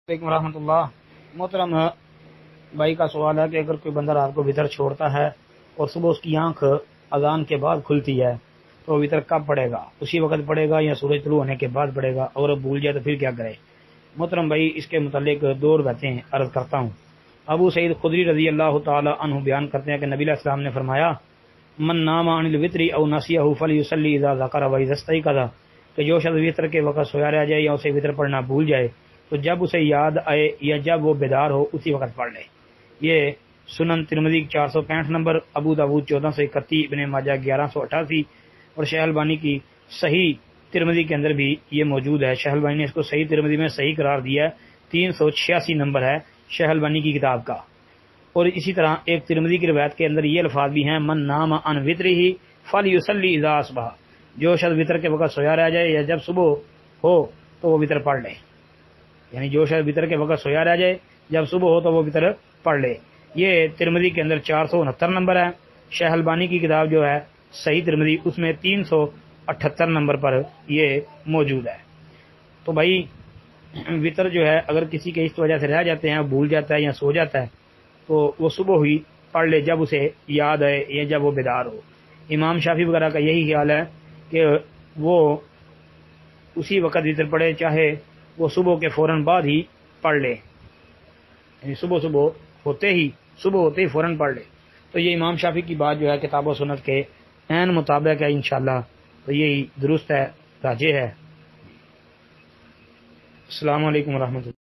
وعلیکم ورحمۃ اللہ۔ محترم بھائی کا سوال ہے کہ اگر کوئی بندہ رات کو وطر چھوڑتا ہے اور صبح اس کی آنکھ اذان کے بعد کھلتی ہے تو وہ وطر کب پڑے گا؟ اسی وقت پڑے گا یا سورج طلوع ہونے کے بعد پڑے گا؟ اور بھول جائے تو پھر کیا کرے؟ محترم بھائی، اس کے متعلق دو روایتیں عرض کرتا ہوں۔ ابو سعید خدری رضی اللہ تعالی عنہ بیان کرتے ہیں کہ نبی علیہ السلام نے فرمایا، من نام عن الوتر او نسیہ فلیصلی اذا ذکر واذا استيقظ، کہ جو شخص وطر کے وقت سویا رہ جائے یا اسے وطر پڑھنا بھول جائے تو جب اسے یاد آئے یا جب وہ بیدار ہو اسی وقت پڑھ لے۔ یہ سنن ترمذی 465 نمبر، ابو داؤد 1431، ابن ماجہ 1188 اور شیخ البانی کی صحیح ترمذی کے اندر بھی یہ موجود ہے۔ شیخ البانی نے اس کو صحیح ترمذی میں صحیح قرار دیا ہے، 386 نمبر ہے شیخ البانی کی کتاب کا۔ اور اسی طرح ایک ترمذی کی روایت کے اندر یہ الفاظ بھی ہیں، من نام عن وطرہ فلیصلی اذا اصبح، جو شخص وطر کے وقت سویا رہ جائے یا جب صبح ہو تو وہ وطر پڑھ لے، یعنی جو شخص وطر کے وقت سویا رہ جائے جب صبح ہو تو وہ وطر پڑھ لے۔ یہ ترمذی کے اندر 469 نمبر ہے۔ شیخ البانی کی کتاب جو ہے صحیح ترمذی، اس میں 378 نمبر پر یہ موجود ہے۔ تو بھائی، وطر جو ہے اگر کسی کے اس وجہ سے رہ جاتے ہیں، بھول جاتا ہے یا سو جاتا ہے، تو وہ صبح ہی پڑھ لے جب اسے یاد آئے یا جب وہ بیدار ہو۔ امام شافعی وغیرہ کا یہی خیال ہے کہ وہ اسی وقت وطر پڑھے، چاہے وہ صبح کے فوراً بعد ہی پڑھ لے، یعنی صبح ہوتے ہی فوراً پڑھ لے۔ تو یہ امام شافعی کی بات جو ہے کتاب و سنت کے عین مطابق ہے انشاءاللہ، تو یہی درست ہے، راجح ہے۔ السلام علیکم ورحمۃ اللہ۔